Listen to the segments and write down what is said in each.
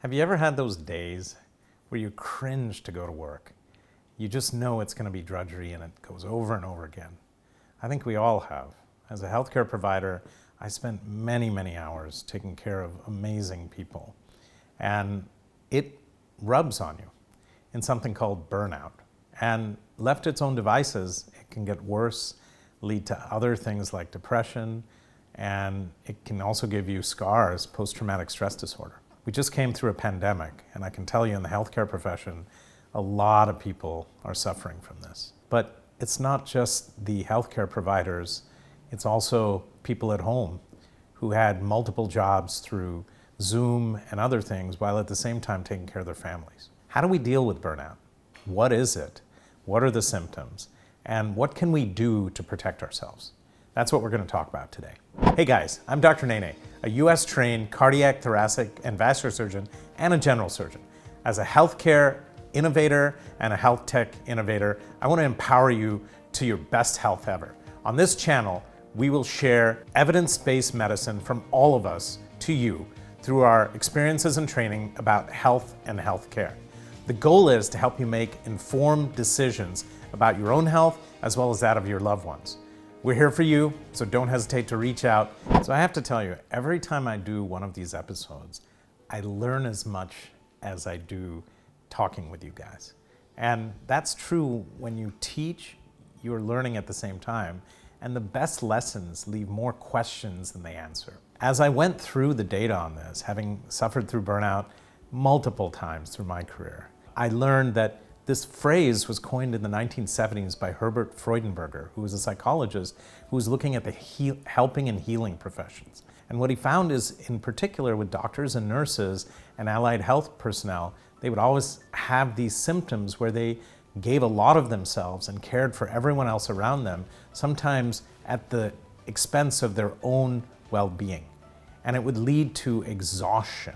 Have you ever had those days where you cringe to go to work? You just know it's going to be drudgery and it goes over and over again. I think we all have. As a healthcare provider, I spent many, many hours taking care of amazing people. And it rubs on you in something called burnout. And left to its own devices, it can get worse, lead to other things like depression, and it can also give you scars, post-traumatic stress disorder. We just came through a pandemic, and I can tell you in the healthcare profession, a lot of people are suffering from this. But it's not just the healthcare providers, it's also people at home who had multiple jobs through Zoom and other things while at the same time taking care of their families. How do we deal with burnout? What is it? What are the symptoms? And what can we do to protect ourselves? That's what we're going to talk about today. Hey guys, I'm Dr. Nene, a US-trained cardiac, thoracic, and vascular surgeon and a general surgeon. As a healthcare innovator and a health tech innovator, I want to empower you to your best health ever. On this channel, we will share evidence-based medicine from all of us to you through our experiences and training about health and healthcare. The goal is to help you make informed decisions about your own health as well as that of your loved ones. We're here for you, so don't hesitate to reach out. So I have to tell you, every time I do one of these episodes, I learn as much as I do talking with you guys. And that's true when you teach, you're learning at the same time, and the best lessons leave more questions than they answer. As I went through the data on this, having suffered through burnout multiple times through my career, I learned that this phrase was coined in the 1970s by Herbert Freudenberger, who was a psychologist who was looking at the helping and healing professions. And what he found is, in particular with doctors and nurses and allied health personnel, they would always have these symptoms where they gave a lot of themselves and cared for everyone else around them, sometimes at the expense of their own well-being. And it would lead to exhaustion,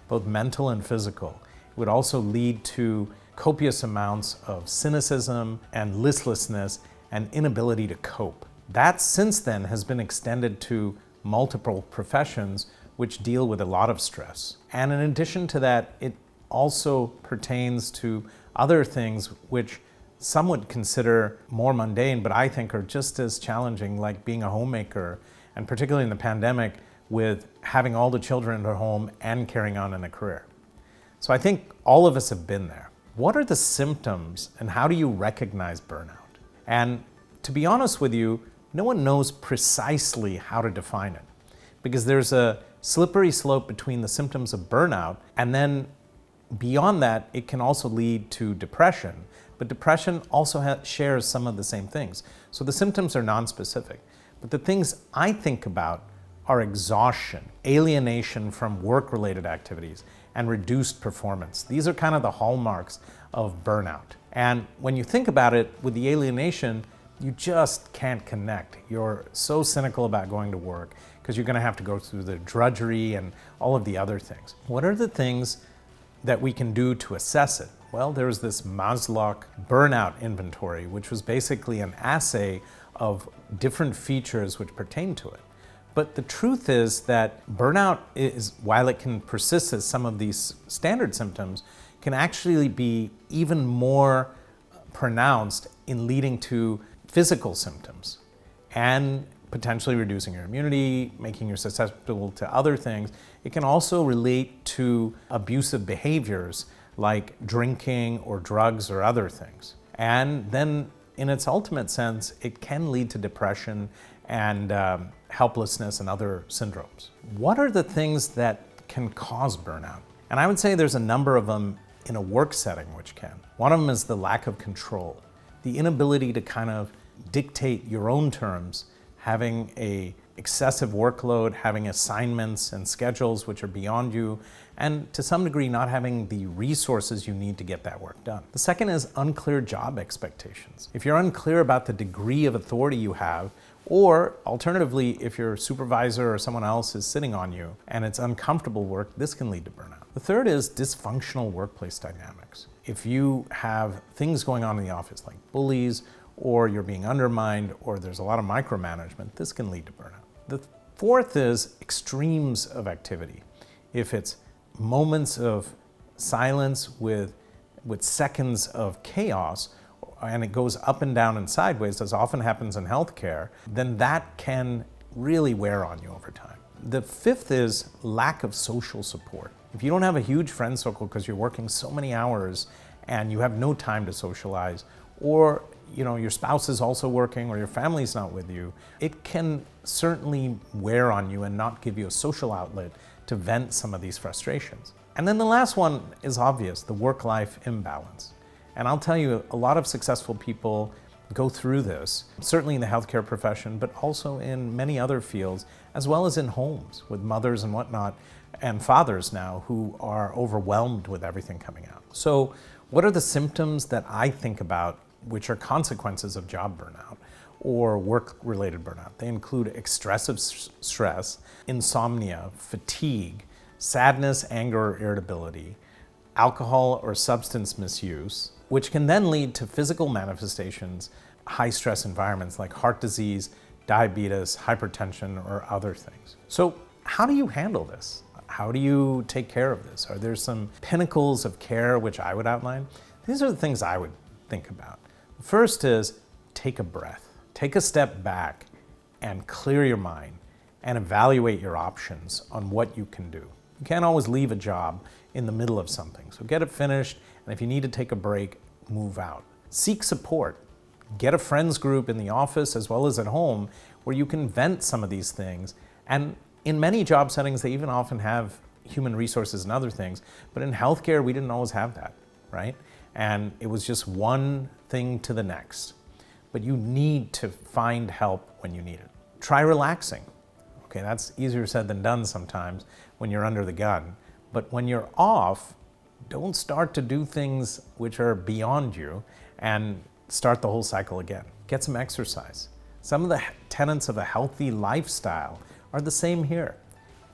both mental and physical. It would also lead to copious amounts of cynicism and listlessness and inability to cope. That since then has been extended to multiple professions which deal with a lot of stress. And in addition to that, it also pertains to other things which some would consider more mundane, but I think are just as challenging, like being a homemaker, and particularly in the pandemic with having all the children at home and carrying on in a career. So I think all of us have been there. What are the symptoms and how do you recognize burnout? And to be honest with you, no one knows precisely how to define it, because there's a slippery slope between the symptoms of burnout, and then beyond that, it can also lead to depression. But depression also shares some of the same things. So the symptoms are non-specific. But the things I think about are exhaustion, alienation from work-related activities, and reduced performance. These are kind of the hallmarks of burnout. And when you think about it, with the alienation, you just can't connect. You're so cynical about going to work because you're going to have to go through the drudgery and all of the other things. What are the things that we can do to assess it? Well, there's this Maslow burnout inventory, which was basically an assay of different features which pertain to it. But the truth is that burnout is, while it can persist as some of these standard symptoms, can actually be even more pronounced in leading to physical symptoms and potentially reducing your immunity, making you susceptible to other things. It can also relate to abusive behaviors like drinking or drugs or other things. And then in its ultimate sense, it can lead to depression and helplessness and other syndromes. What are the things that can cause burnout? And I would say there's a number of them in a work setting which can. One of them is the lack of control, the inability to kind of dictate your own terms, having an excessive workload, having assignments and schedules which are beyond you, and to some degree not having the resources you need to get that work done. The second is unclear job expectations. If you're unclear about the degree of authority you have, or alternatively, if your supervisor or someone else is sitting on you and it's uncomfortable work, this can lead to burnout. The third is dysfunctional workplace dynamics. If you have things going on in the office like bullies, or you're being undermined, or there's a lot of micromanagement, this can lead to burnout. The fourth is extremes of activity. If it's moments of silence with seconds of chaos, and it goes up and down and sideways, as often happens in healthcare, then that can really wear on you over time. The fifth is lack of social support. If you don't have a huge friend circle because you're working so many hours and you have no time to socialize, or your spouse is also working or your family's not with you, it can certainly wear on you and not give you a social outlet to vent some of these frustrations. And then the last one is obvious, the work-life imbalance. And I'll tell you, a lot of successful people go through this, certainly in the healthcare profession, but also in many other fields, as well as in homes with mothers and whatnot, and fathers now who are overwhelmed with everything coming out. So what are the symptoms that I think about which are consequences of job burnout or work-related burnout? They include excessive stress, insomnia, fatigue, sadness, anger, or irritability, alcohol or substance misuse, which can then lead to physical manifestations, high-stress environments like heart disease, diabetes, hypertension, or other things. So how do you handle this? How do you take care of this? Are there some pinnacles of care which I would outline? These are the things I would think about. The first is take a breath. Take a step back and clear your mind and evaluate your options on what you can do. You can't always leave a job in the middle of something. So get it finished, and if you need to take a break, move out. Seek support. Get a friends group in the office as well as at home where you can vent some of these things. And in many job settings, they even often have human resources and other things. But in healthcare, we didn't always have that, right? And it was just one thing to the next. But you need to find help when you need it. Try relaxing. Okay, that's easier said than done sometimes when you're under the gun. But when you're off, don't start to do things which are beyond you and start the whole cycle again. Get some exercise. Some of the tenets of a healthy lifestyle are the same here.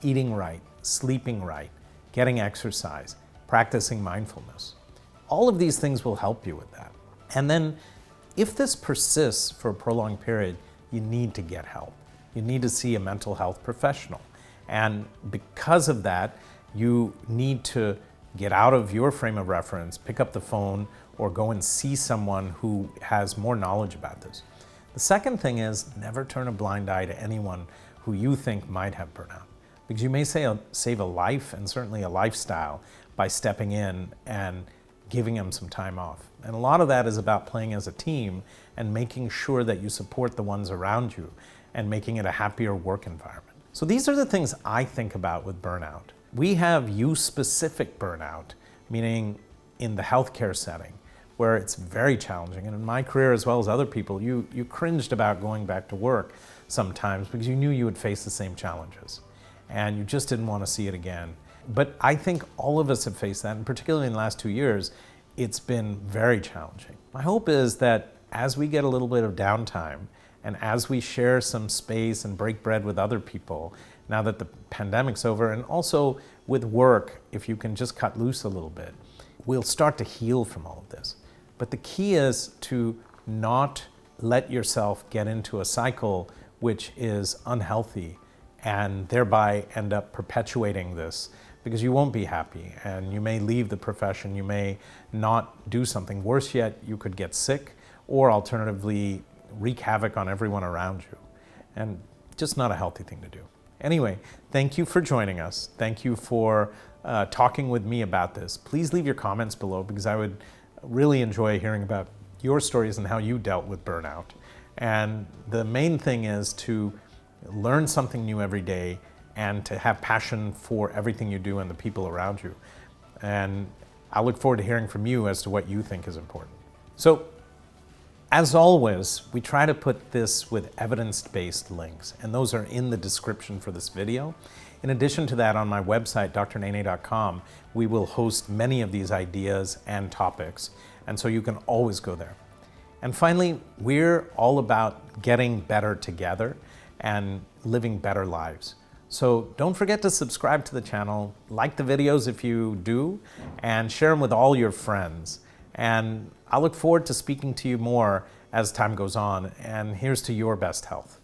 Eating right, sleeping right, getting exercise, practicing mindfulness. All of these things will help you with that. And then if this persists for a prolonged period, you need to get help. You need to see a mental health professional. And because of that, you need to get out of your frame of reference, pick up the phone, or go and see someone who has more knowledge about this. The second thing is never turn a blind eye to anyone who you think might have burnout, because you may save a life and certainly a lifestyle by stepping in and giving them some time off. And a lot of that is about playing as a team and making sure that you support the ones around you and making it a happier work environment. So these are the things I think about with burnout. We have you-specific burnout, meaning in the healthcare setting, where it's very challenging. And in my career, as well as other people, you cringed about going back to work sometimes because you knew you would face the same challenges and you just didn't want to see it again. But I think all of us have faced that, and particularly in the last 2 years, it's been very challenging. My hope is that as we get a little bit of downtime and as we share some space and break bread with other people, now that the pandemic's over, and also with work, if you can just cut loose a little bit, we'll start to heal from all of this. But the key is to not let yourself get into a cycle which is unhealthy and thereby end up perpetuating this, because you won't be happy and you may leave the profession, you may not do something. Worse yet, you could get sick or alternatively wreak havoc on everyone around you. And just not a healthy thing to do. Anyway, thank you for joining us. Thank you for talking with me about this. Please leave your comments below, because I would really enjoy hearing about your stories and how you dealt with burnout. And the main thing is to learn something new every day and to have passion for everything you do and the people around you. And I look forward to hearing from you as to what you think is important. So, as always, we try to put this with evidence-based links, and those are in the description for this video. In addition to that, on my website, drnene.com, we will host many of these ideas and topics, and so you can always go there. And finally, we're all about getting better together and living better lives. So don't forget to subscribe to the channel, like the videos if you do, and share them with all your friends. And I look forward to speaking to you more as time goes on, and here's to your best health.